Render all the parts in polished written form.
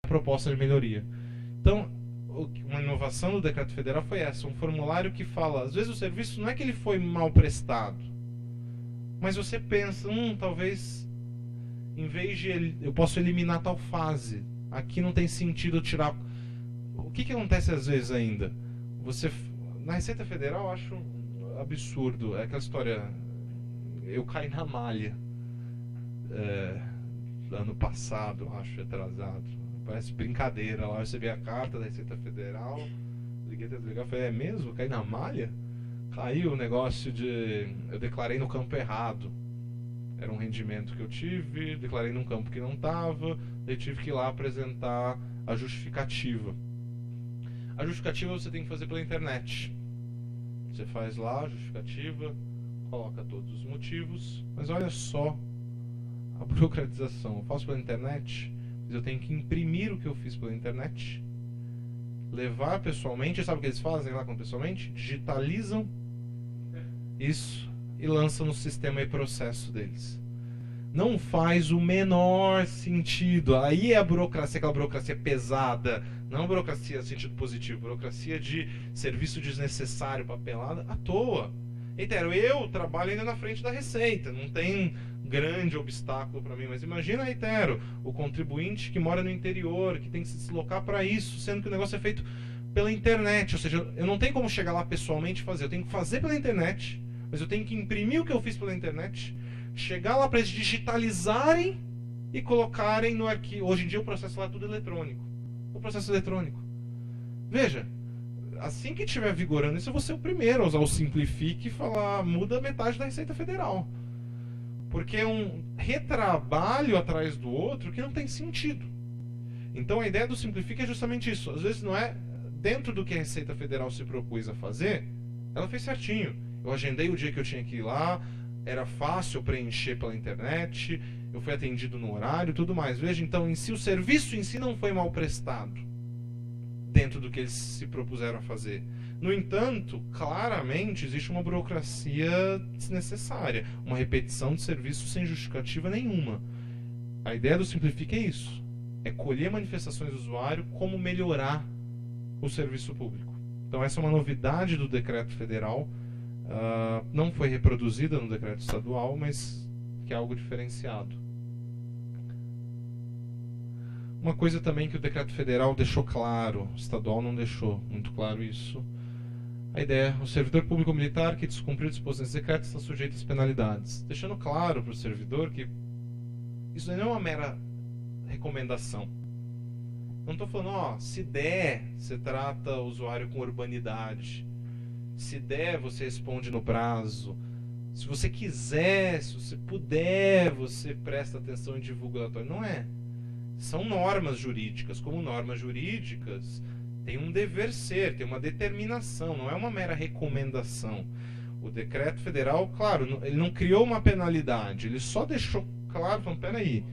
proposta de melhoria. Então, uma inovação do decreto federal foi essa, um formulário que fala, às vezes o serviço não é que ele foi mal prestado, mas você pensa, talvez, em vez de eu posso eliminar tal fase, aqui não tem sentido tirar. O que acontece às vezes ainda? Na Receita Federal eu acho absurdo, é aquela história, eu caí na malha, ano passado, acho, atrasado. Parece brincadeira lá, eu recebi a carta da Receita Federal, liguei até desligar, falei, é mesmo? Caí na malha? Caiu o negócio de... eu declarei no campo errado. Era um rendimento que eu tive, declarei num campo que não estava, daí tive que ir lá apresentar a justificativa. A justificativa você tem que fazer pela internet. Você faz lá a justificativa, coloca todos os motivos, mas olha só a burocratização. Eu faço pela internet, mas eu tenho que imprimir o que eu fiz pela internet, levar pessoalmente. Sabe o que eles fazem lá pessoalmente? Digitalizam isso e lançam no sistema e processo deles. Não faz o menor sentido. Aí é a burocracia, aquela burocracia pesada, não burocracia no sentido positivo, burocracia de serviço desnecessário, papelada, à toa. Então, eu trabalho ainda na frente da Receita, não tem grande obstáculo para mim, mas imagina, Itero, o contribuinte que mora no interior, que tem que se deslocar para isso, sendo que o negócio é feito pela internet, ou seja, eu não tenho como chegar lá pessoalmente e fazer, eu tenho que fazer pela internet, mas eu tenho que imprimir o que eu fiz pela internet, chegar lá para eles digitalizarem e colocarem no arquivo. Hoje em dia o processo lá é tudo eletrônico, o processo eletrônico. Veja, assim que estiver vigorando isso, eu vou ser o primeiro a usar o Simplifique e falar, muda metade da Receita Federal. Porque é um retrabalho atrás do outro que não tem sentido. Então a ideia do Simplifique é justamente isso. Às vezes não é dentro do que a Receita Federal se propôs a fazer, ela fez certinho. Eu agendei o dia que eu tinha que ir lá, era fácil preencher pela internet, eu fui atendido no horário, tudo mais. Veja, então, em si, o serviço em si não foi mal prestado dentro do que eles se propuseram a fazer. No entanto, claramente existe uma burocracia desnecessária, uma repetição de serviço sem justificativa nenhuma. A ideia do Simplifique é isso, é colher manifestações do usuário, como melhorar o serviço público. Então essa é uma novidade do decreto federal, não foi reproduzida no decreto estadual, mas que é algo diferenciado. Uma coisa também que o decreto federal deixou claro, o estadual não deixou muito claro isso. A ideia é, o servidor público militar que descumprir disposições desse decreto está sujeito às penalidades. Deixando claro para o servidor que isso não é uma mera recomendação. Não estou falando, se der, você trata o usuário com urbanidade. Se der, você responde no prazo. Se você quiser, se você puder, você presta atenção em divulgatório. Não é. São normas jurídicas. Como normas jurídicas, tem um dever ser, tem uma determinação, não é uma mera recomendação. O decreto federal, claro, ele não criou uma penalidade, ele só deixou claro, falando, peraí,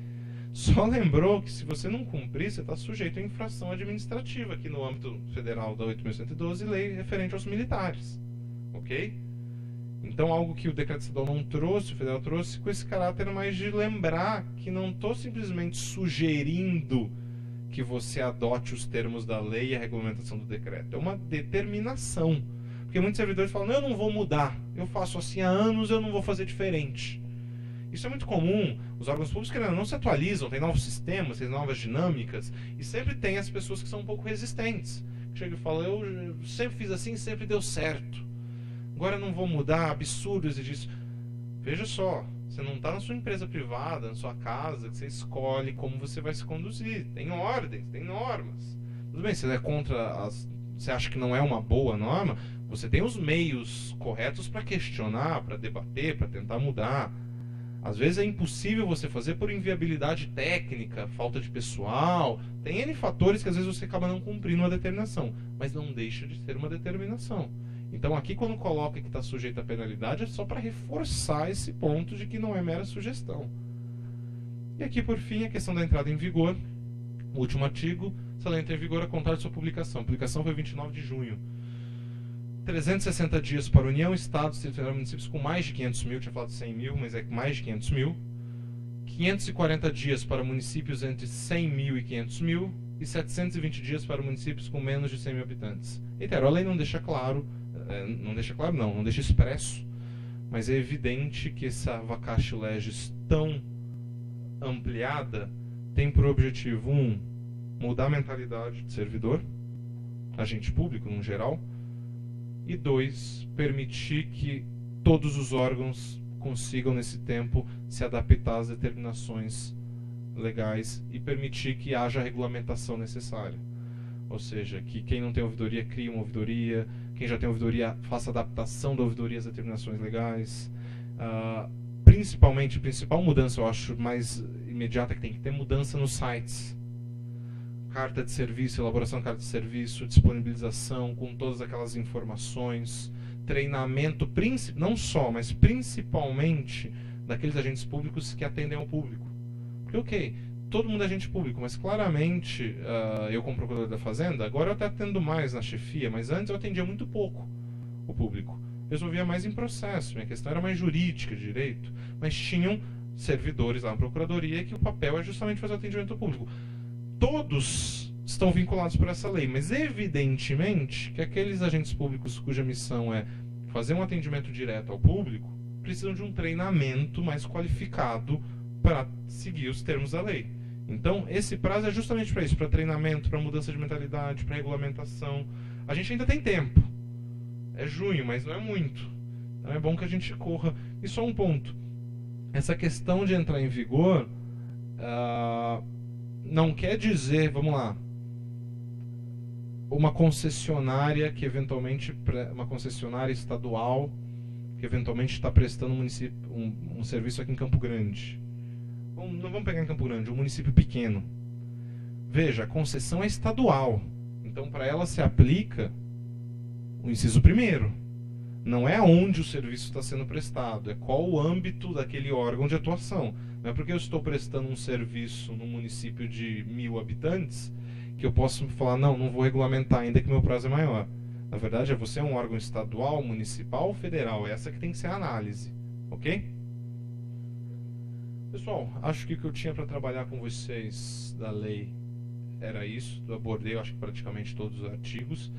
só lembrou que se você não cumprir, você está sujeito a infração administrativa aqui no âmbito federal da 8.112, lei referente aos militares. Ok? Então, algo que o decreto estadual não trouxe, o federal trouxe, com esse caráter mais de lembrar que não estou simplesmente sugerindo que você adote os termos da lei e a regulamentação do decreto. É uma determinação. Porque muitos servidores falam, não, eu não vou mudar, eu faço assim há anos, eu não vou fazer diferente. Isso é muito comum, os órgãos públicos não se atualizam, tem novos sistemas, tem novas dinâmicas, e sempre tem as pessoas que são um pouco resistentes. Que chegam e falam, eu sempre fiz assim, sempre deu certo. Agora eu não vou mudar, absurdo exigir isso. Veja só, você não está na sua empresa privada, na sua casa, que você escolhe como você vai se conduzir. Tem ordens, tem normas. Tudo bem, se você é contra você acha que não é uma boa norma, você tem os meios corretos para questionar, para debater, para tentar mudar. Às vezes é impossível você fazer por inviabilidade técnica, falta de pessoal. Tem N fatores que às vezes você acaba não cumprindo uma determinação, mas não deixa de ser uma determinação. Então aqui quando coloca que está sujeito à penalidade é só para reforçar esse ponto de que não é mera sugestão. E aqui por fim a questão da entrada em vigor. O último artigo, se ela entra em vigor a contar de sua publicação. A publicação foi 29 de junho. 360 dias para a União, Estados, Distrito Federal e municípios com mais de 500 mil, tinha falado 100 mil, mas é mais de 500 mil. 540 dias para municípios entre 100 mil e 500 mil. e 720 dias para municípios com menos de 100 mil habitantes. Reitero, a lei não deixa claro, não deixa expresso, mas é evidente que essa vacatio legis tão ampliada tem por objetivo, mudar a mentalidade de servidor, agente público no geral, e 2, permitir que todos os órgãos consigam nesse tempo se adaptar às determinações legais e permitir que haja a regulamentação necessária. Ou seja, que quem não tem ouvidoria crie uma ouvidoria, quem já tem ouvidoria faça adaptação da ouvidoria às determinações legais. Principalmente, a principal mudança, eu acho, mais imediata que tem que ter, mudança nos sites. Carta de serviço, elaboração de carta de serviço, disponibilização com todas aquelas informações, treinamento, não só, mas principalmente daqueles agentes públicos que atendem ao público. Porque, ok, todo mundo é agente público, mas claramente, eu como procurador da Fazenda, agora eu até atendo mais na chefia, mas antes eu atendia muito pouco o público. Resolvia mais em processo, minha questão era mais jurídica, de direito, mas tinham servidores lá na procuradoria que o papel é justamente fazer o atendimento ao público. Todos estão vinculados por essa lei, mas evidentemente que aqueles agentes públicos cuja missão é fazer um atendimento direto ao público precisam de um treinamento mais qualificado para seguir os termos da lei. Então, esse prazo é justamente para isso, para treinamento, para mudança de mentalidade, para regulamentação. A gente ainda tem tempo. É junho, mas não é muito. Então é bom que a gente corra. E só um ponto. Essa questão de entrar em vigor não quer dizer, vamos lá, uma concessionária que eventualmente, uma concessionária estadual que eventualmente está prestando um serviço aqui em Campo Grande. Não vamos pegar em Campo Grande, um município pequeno. Veja, a concessão é estadual. Então, para ela se aplica o inciso 1º. Não é onde o serviço está sendo prestado, é qual o âmbito daquele órgão de atuação. Não é porque eu estou prestando um serviço num município de 1.000 habitantes que eu posso falar, não vou regulamentar ainda que meu prazo é maior. Na verdade, você é um órgão estadual, municipal ou federal. Essa que tem que ser a análise. Ok? Pessoal, acho que o que eu tinha para trabalhar com vocês da lei era isso. Eu abordei, acho que praticamente todos os artigos.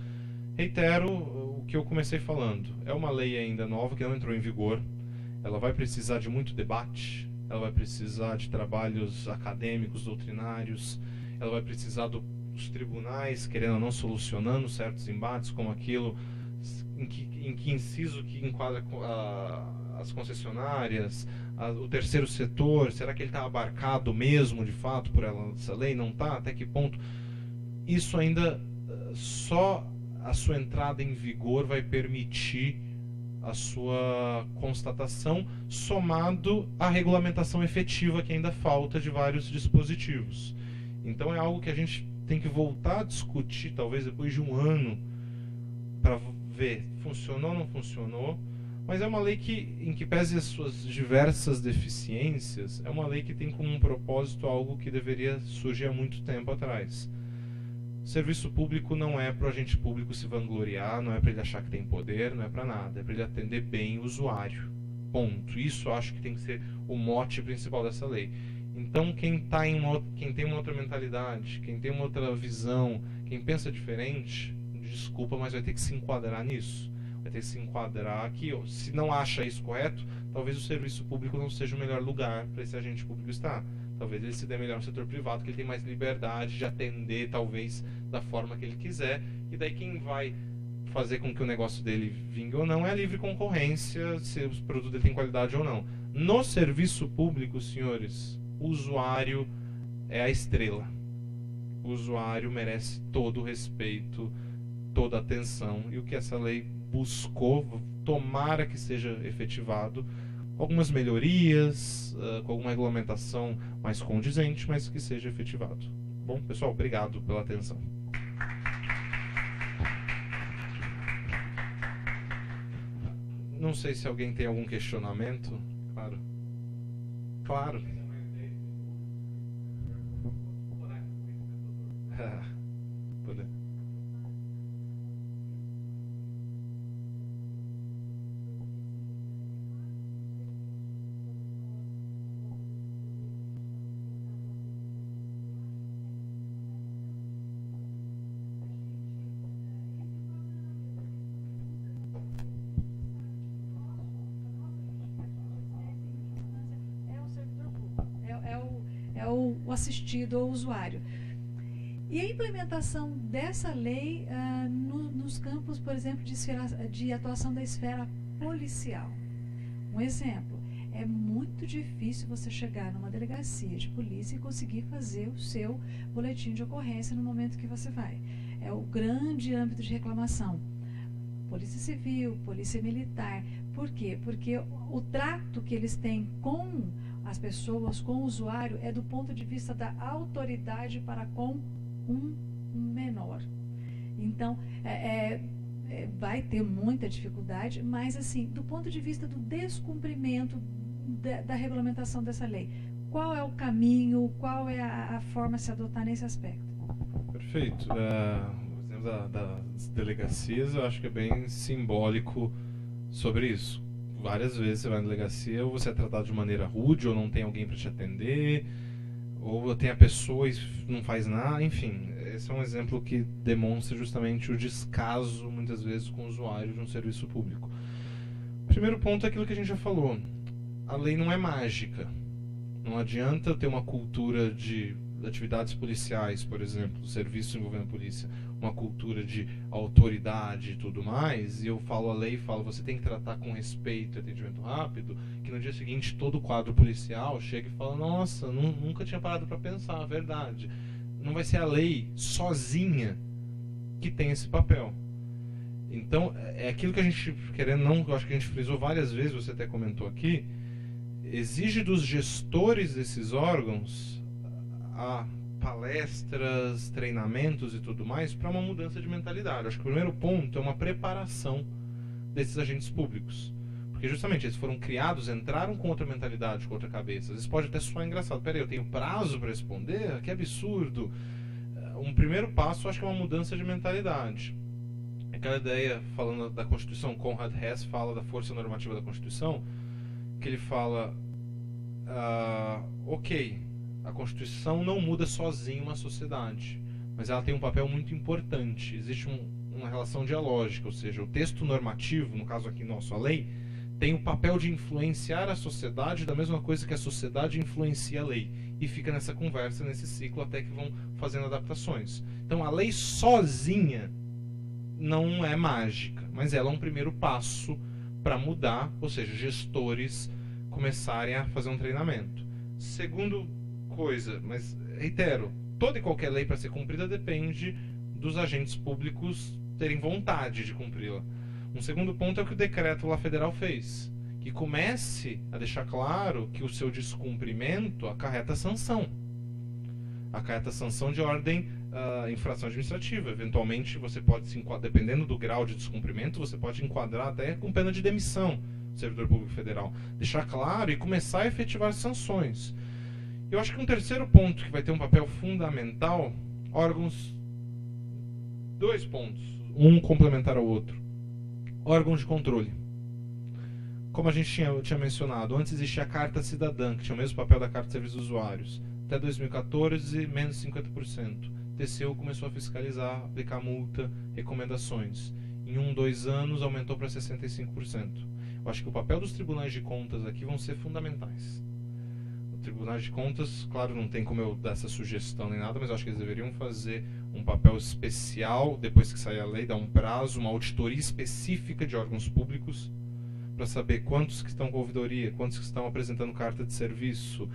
Reitero o que eu comecei falando. É uma lei ainda nova, que não entrou em vigor. Ela vai precisar de muito debate. Ela vai precisar de trabalhos acadêmicos, doutrinários. Ela vai precisar dos tribunais, querendo ou não, solucionando certos embates, como aquilo em que inciso que enquadra as concessionárias, o terceiro setor, será que ele está abarcado mesmo, de fato, por essa lei? Não está? Até que ponto? Isso ainda, só a sua entrada em vigor vai permitir a sua constatação, somado à regulamentação efetiva que ainda falta de vários dispositivos. Então é algo que a gente tem que voltar a discutir, talvez depois de um ano, para ver funcionou ou não funcionou. Mas é uma lei que, em que pese as suas diversas deficiências, é uma lei que tem como um propósito algo que deveria surgir há muito tempo atrás. Serviço público não é para o agente público se vangloriar, não é para ele achar que tem poder, não é para nada. É para ele atender bem o usuário. Ponto. Isso eu acho que tem que ser o mote principal dessa lei. Então, quem tem uma outra mentalidade, quem tem uma outra visão, quem pensa diferente, desculpa, mas vai ter que se enquadrar nisso. Vai ter que se enquadrar que, se não acha isso correto, talvez o serviço público não seja o melhor lugar para esse agente público estar. Talvez ele se dê melhor no setor privado, que ele tem mais liberdade de atender, talvez, da forma que ele quiser. E daí quem vai fazer com que o negócio dele vingue ou não é a livre concorrência, se o produto dele tem qualidade ou não. No serviço público, senhores, o usuário é a estrela. O usuário merece todo o respeito, toda a atenção. E o que essa lei buscou, tomara que seja efetivado, com algumas melhorias, com alguma regulamentação mais condizente, mas que seja efetivado. Bom, pessoal, obrigado pela atenção. Não sei se alguém tem algum questionamento. Claro. Claro. Poder. assistido ao usuário. E a implementação dessa lei nos campos, por exemplo, de atuação da esfera policial. Um exemplo, é muito difícil você chegar numa delegacia de polícia e conseguir fazer o seu boletim de ocorrência no momento que você vai. É o grande âmbito de reclamação. Polícia Civil, Polícia Militar. Por quê? Porque o trato que eles têm com as pessoas, com o usuário, é do ponto de vista da autoridade para com um menor. Então, vai ter muita dificuldade, mas assim, do ponto de vista do descumprimento da regulamentação dessa lei, qual é o caminho, qual é a forma a se adotar nesse aspecto? Perfeito. O exemplo das delegacias, eu acho que é bem simbólico sobre isso. Várias vezes você vai na delegacia, ou você é tratado de maneira rude, ou não tem alguém para te atender, ou tem a pessoa e não faz nada, enfim. Esse é um exemplo que demonstra justamente o descaso, muitas vezes, com o usuário de um serviço público. O primeiro ponto é aquilo que a gente já falou. A lei não é mágica. Não adianta ter uma cultura de atividades policiais, por exemplo, serviço envolvendo a polícia, uma cultura de autoridade e tudo mais, e eu falo a lei e falo, você tem que tratar com respeito e atendimento rápido, que no dia seguinte todo o quadro policial chega e fala, nossa, nunca tinha parado para pensar, a verdade. Não vai ser a lei sozinha que tem esse papel. Então, é aquilo que a gente, querendo não, eu acho que a gente frisou várias vezes, você até comentou aqui, exige dos gestores desses órgãos a palestras, treinamentos e tudo mais para uma mudança de mentalidade. Acho que o primeiro ponto é uma preparação desses agentes públicos. Porque justamente eles foram criados, entraram com outra mentalidade, com outra cabeça. Às vezes pode até soar engraçado. Peraí, eu tenho prazo para responder? Que absurdo. Um primeiro passo, acho que é uma mudança de mentalidade. Aquela ideia, falando da Constituição, Conrad Hess fala da força normativa da Constituição, que ele fala, ok, a Constituição não muda sozinha uma sociedade, mas ela tem um papel muito importante. Existe uma relação dialógica, ou seja, o texto normativo, no caso aqui nosso, a lei, tem o papel de influenciar a sociedade da mesma coisa que a sociedade influencia a lei. E fica nessa conversa, nesse ciclo, até que vão fazendo adaptações. Então a lei sozinha não é mágica, mas ela é um primeiro passo para mudar, ou seja, gestores começarem a fazer um treinamento. Segundo coisa, mas reitero, toda e qualquer lei para ser cumprida depende dos agentes públicos terem vontade de cumpri-la. Um segundo ponto é o que o decreto lá federal fez, que comece a deixar claro que o seu descumprimento acarreta sanção. Acarreta sanção de ordem infração administrativa. Eventualmente você pode se enquadrar, dependendo do grau de descumprimento, você pode enquadrar até com pena de demissão do servidor público federal. Deixar claro e começar a efetivar sanções. Eu acho que um terceiro ponto que vai ter um papel fundamental, órgãos, dois pontos, um complementar ao outro. Órgãos de controle. Como a gente tinha mencionado, antes existia a Carta Cidadã, que tinha o mesmo papel da Carta de Serviços dos Usuários. Até 2014, menos 50%. TCU começou a fiscalizar, aplicar multa, recomendações. Em 2 anos, aumentou para 65%. Eu acho que o papel dos tribunais de contas aqui vão ser fundamentais. Tribunais de Contas, claro, não tem como eu dar essa sugestão nem nada, mas eu acho que eles deveriam fazer um papel especial, depois que sair a lei, dar um prazo, uma auditoria específica de órgãos públicos, para saber quantos que estão com ouvidoria, quantos que estão apresentando carta de serviço,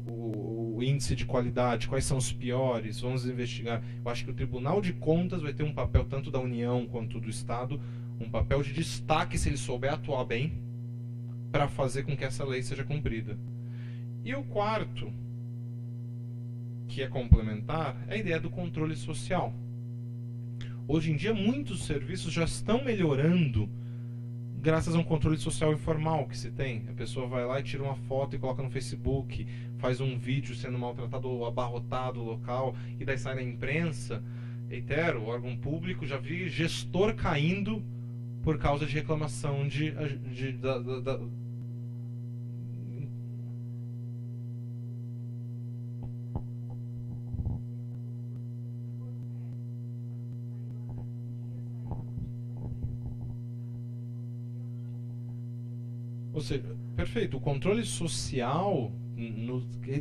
o índice de qualidade, quais são os piores, vamos investigar. Eu acho que o Tribunal de Contas vai ter um papel, tanto da União quanto do Estado, um papel de destaque, se ele souber atuar bem, para fazer com que essa lei seja cumprida. E o quarto, que é complementar, é a ideia do controle social. Hoje em dia, muitos serviços já estão melhorando graças a um controle social informal que se tem. A pessoa vai lá e tira uma foto e coloca no Facebook, faz um vídeo sendo maltratado ou abarrotado o local, e daí sai na imprensa. Reitero, o órgão público, já vi gestor caindo por causa de reclamação Ou seja, perfeito, o controle social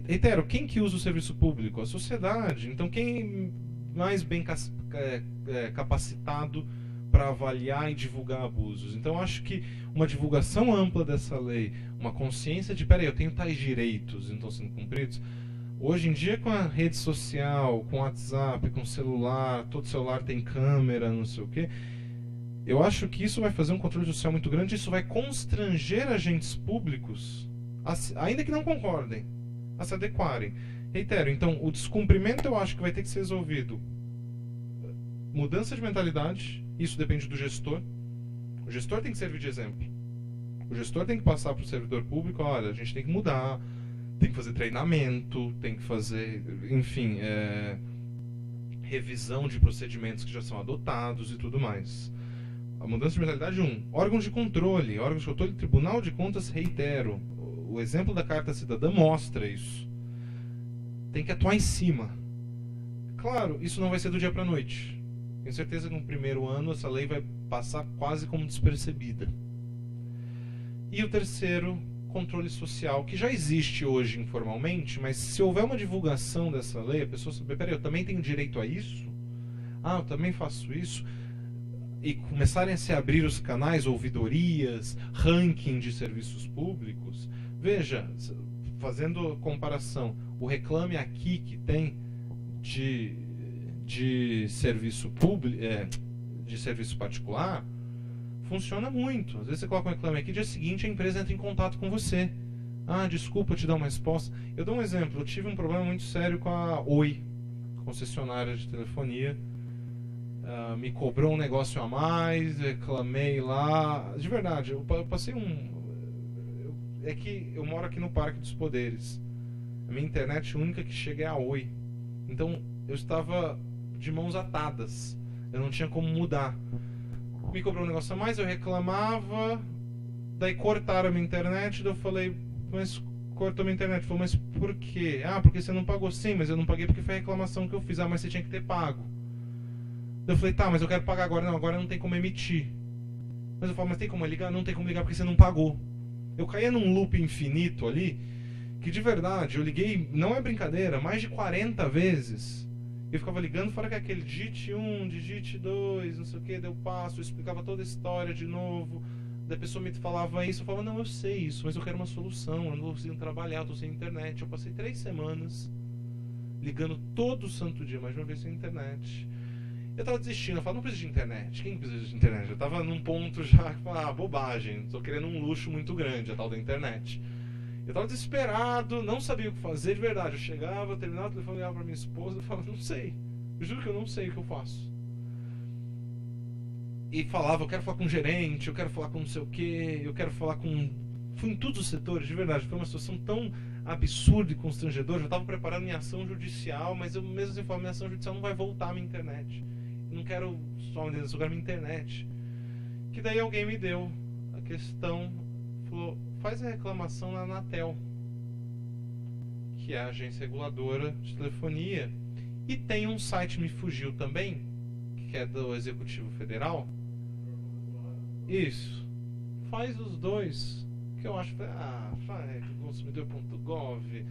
reitero, quem que usa o serviço público? A sociedade. Então, quem mais bem capacitado para avaliar e divulgar abusos? Então, acho que uma divulgação ampla dessa lei, uma consciência de, peraí, eu tenho tais direitos, não estão sendo cumpridos. Hoje em dia, com a rede social, com o WhatsApp, com o celular, todo celular tem câmera, não sei o quê, eu acho que isso vai fazer um controle social muito grande, isso vai constranger agentes públicos, ainda que não concordem, a se adequarem. Reitero, então, o descumprimento eu acho que vai ter que ser resolvido. Mudança de mentalidade, isso depende do gestor. O gestor tem que servir de exemplo. O gestor tem que passar para o servidor público, olha, a gente tem que mudar, tem que fazer treinamento, tem que fazer, enfim, revisão de procedimentos que já são adotados e tudo mais. A mudança de mentalidade, órgãos de controle, Tribunal de Contas, reitero, o exemplo da Carta Cidadã mostra isso. Tem que atuar em cima. Claro, isso não vai ser do dia para a noite. Tenho certeza que no primeiro ano essa lei vai passar quase como despercebida. E o terceiro, controle social, que já existe hoje informalmente, mas se houver uma divulgação dessa lei, a pessoa saber, peraí, eu também tenho direito a isso? Eu também faço isso? E começarem a se abrir os canais, ouvidorias, ranking de serviços públicos. Veja, fazendo comparação, o Reclame Aqui que tem de serviço público, de serviço particular, funciona muito. Às vezes você coloca um Reclame Aqui, dia seguinte a empresa entra em contato com você. Desculpa, te dar uma resposta. Eu dou um exemplo, eu tive um problema muito sério com a Oi, concessionária de telefonia. Me cobrou um negócio a mais, reclamei lá. De verdade, eu passei é que eu moro aqui no Parque dos Poderes. A minha internet única que chega é a Oi. Então eu estava de mãos atadas. Eu não tinha como mudar. Me cobrou um negócio a mais, eu reclamava. Daí cortaram a minha internet. Daí eu falei, mas cortou a minha internet. Falei, mas por quê? Porque você não pagou. Sim, mas eu não paguei porque foi a reclamação que eu fiz. Mas você tinha que ter pago. Eu falei, tá, mas eu quero pagar agora. Não, agora não tem como emitir. Mas eu falo, mas tem como ligar? Não tem como ligar porque você não pagou. Eu caía num loop infinito ali, que de verdade, eu liguei, não é brincadeira, mais de 40 vezes. Eu ficava ligando, fora que aquele digite 1, digite 2, não sei o que, daí eu passo, eu explicava toda a história de novo. Daí a pessoa me falava isso, eu falava, não, eu sei isso, mas eu quero uma solução, eu não vou conseguindo trabalhar, eu tô sem internet. Eu passei 3 semanas ligando todo santo dia, mais de uma vez sem internet. Eu tava desistindo, eu falava, não preciso de internet. Quem precisa de internet? Eu tava num ponto já que falava, bobagem, tô querendo um luxo muito grande, a tal da internet. Eu tava desesperado, não sabia o que fazer, de verdade. Eu chegava, terminava o telefone, ligava pra minha esposa e falava, não sei. Eu juro que eu não sei o que eu faço. E falava, eu quero falar com o gerente, eu quero falar com não sei o que, eu quero falar com... Fui em todos os setores, de verdade. Foi uma situação tão absurda e constrangedora. Eu estava preparando minha ação judicial, mas eu mesmo assim falava, minha ação judicial não vai voltar a minha internet. Eu não quero só uma eu quero minha internet. Que daí alguém me deu a questão, falou, faz a reclamação na Anatel, que é a agência reguladora de telefonia. E tem um site, me fugiu também, que é do Executivo Federal. Isso. Faz os dois. Que eu acho, consumidor.gov,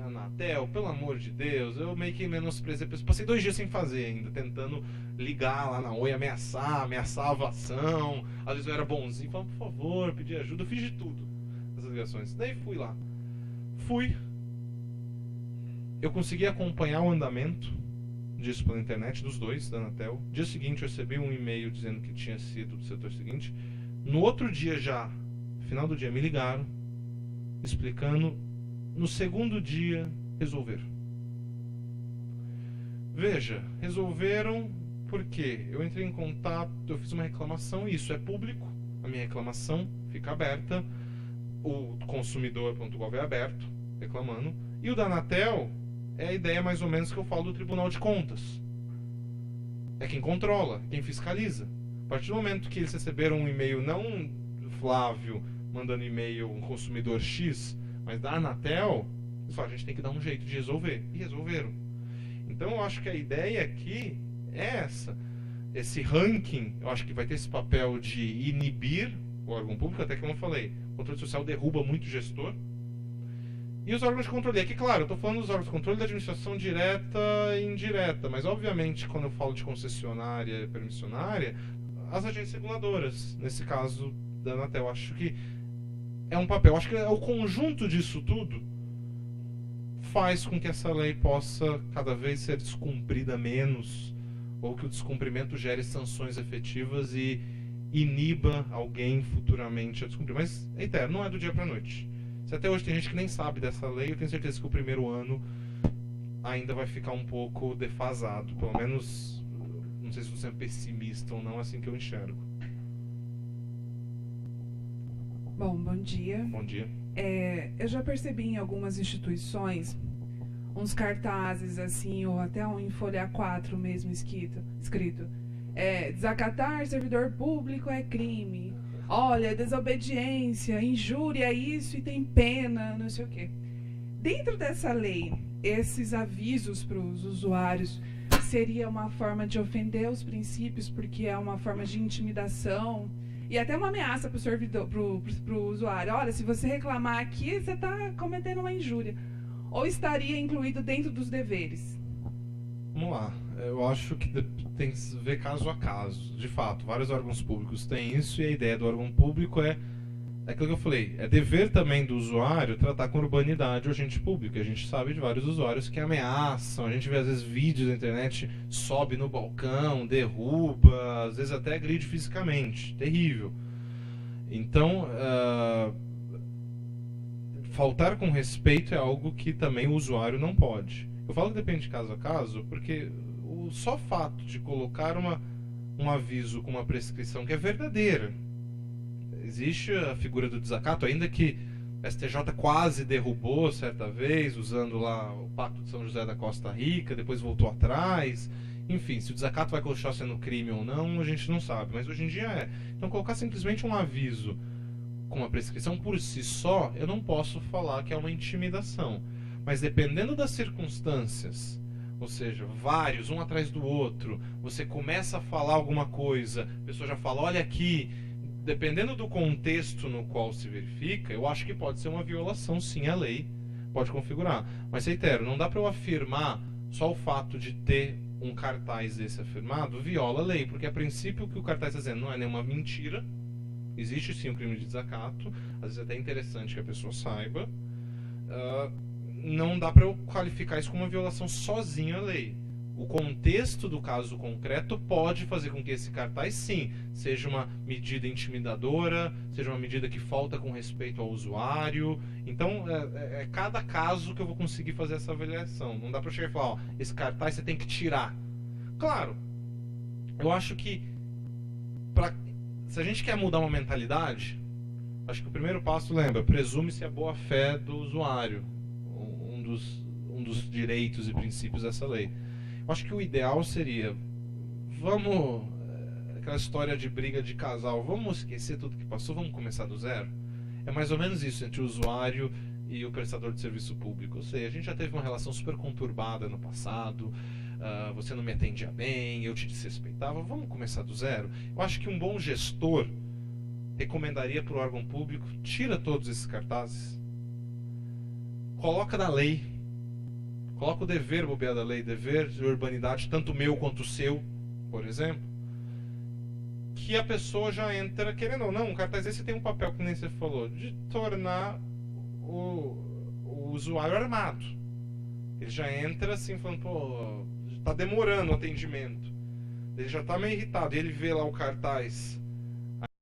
Anatel, pelo amor de Deus, eu meio que menosprezei, passei 2 dias sem fazer ainda, tentando ligar lá na Oi, ameaçar a ação, às vezes eu era bonzinho, falando, por favor, pedir ajuda, eu fiz de tudo, essas ligações, daí fui lá, eu consegui acompanhar o andamento disso pela internet, dos dois, da Anatel. Dia seguinte eu recebi um e-mail dizendo que tinha sido do setor seguinte, no outro dia já, final do dia me ligaram, explicando, no segundo dia resolveram. Veja, resolveram porque eu entrei em contato, eu fiz uma reclamação, e isso é público, a minha reclamação fica aberta, o consumidor.gov é aberto, reclamando, e o da Anatel é a ideia mais ou menos que eu falo do Tribunal de Contas. É quem controla, quem fiscaliza. A partir do momento que eles receberam um e-mail, não do Flávio mandando e-mail, um consumidor X, mas da Anatel, eles falaram, a gente tem que dar um jeito de resolver. E resolveram. Então eu acho que a ideia aqui é essa. Esse ranking, eu acho que vai ter esse papel de inibir o órgão público, até como eu falei, o controle social derruba muito gestor. E os órgãos de controle. Aqui, claro, eu estou falando dos órgãos de controle da administração direta e indireta, mas obviamente quando eu falo de concessionária e permissionária, as agências reguladoras, nesse caso da Anatel, acho que é um papel, acho que é o conjunto disso tudo faz com que essa lei possa cada vez ser descumprida menos, ou que o descumprimento gere sanções efetivas e iniba alguém futuramente a descumprir. Mas, eterno, não é do dia para a noite. Se até hoje tem gente que nem sabe dessa lei, eu tenho certeza que o primeiro ano ainda vai ficar um pouco defasado. Pelo menos, não sei se você é pessimista ou não, assim que eu enxergo. Bom dia. Bom dia. Eu já percebi em algumas instituições uns cartazes assim, ou até em folha A4 mesmo escrito. Desacatar servidor público é crime. Olha, desobediência, injúria, isso e tem pena, não sei o quê. Dentro dessa lei, esses avisos para os usuários seria uma forma de ofender os princípios, porque é uma forma de intimidação e até uma ameaça para o servidor, para o usuário. Olha, se você reclamar aqui, você está cometendo uma injúria. Ou estaria incluído dentro dos deveres? Vamos lá. Eu acho que tem que ver caso a caso. De fato, vários órgãos públicos têm isso, e a ideia do órgão público é aquilo que eu falei. É dever também do usuário tratar com urbanidade o agente público. A gente sabe de vários usuários que ameaçam. A gente vê às vezes vídeos na internet, sobe no balcão, derruba, às vezes até agride fisicamente. Terrível. Então, faltar com respeito é algo que também o usuário não pode. Eu falo que depende de caso a caso, porque o só fato de colocar um aviso com uma prescrição que é verdadeira. Existe a figura do desacato, ainda que a STJ quase derrubou certa vez, usando lá o Pacto de São José da Costa Rica, depois voltou atrás. Enfim, se o desacato vai continuar sendo crime ou não, a gente não sabe, mas hoje em dia é. Então, colocar simplesmente um aviso com uma prescrição por si só, eu não posso falar que é uma intimidação. Mas dependendo das circunstâncias, ou seja, vários, um atrás do outro, você começa a falar alguma coisa, a pessoa já fala, olha aqui, dependendo do contexto no qual se verifica, eu acho que pode ser uma violação, sim, à lei, pode configurar. Mas, reitero, não dá para eu afirmar só o fato de ter um cartaz desse afirmado viola a lei, porque a princípio o que o cartaz está dizendo não é nenhuma mentira, existe sim um crime de desacato, às vezes é até interessante que a pessoa saiba, não dá para eu qualificar isso como uma violação sozinho à lei. O contexto do caso concreto pode fazer com que esse cartaz, sim, seja uma medida intimidadora, seja uma medida que falta com respeito ao usuário. Então, é cada caso que eu vou conseguir fazer essa avaliação. Não dá para eu chegar e falar, ó, esse cartaz você tem que tirar. Claro, eu acho que se a gente quer mudar uma mentalidade, acho que o primeiro passo, lembra, presume-se a boa-fé do usuário. Um dos direitos e princípios dessa lei. Eu acho que o ideal seria, aquela história de briga de casal, vamos esquecer tudo que passou, vamos começar do zero? É mais ou menos isso entre o usuário e o prestador de serviço público. Ou seja, a gente já teve uma relação super conturbada no passado, você não me atendia bem, eu te desrespeitava, vamos começar do zero? Eu acho que um bom gestor recomendaria para o órgão público, tira todos esses cartazes, coloca na lei, coloca o dever bobear da lei, dever de urbanidade, tanto meu quanto o seu, por exemplo, que a pessoa já entra, querendo ou não, um cartaz desse tem um papel, que nem você falou, de tornar o usuário armado. Ele já entra assim, falando, pô, tá demorando o atendimento. Ele já tá meio irritado, e ele vê lá o cartaz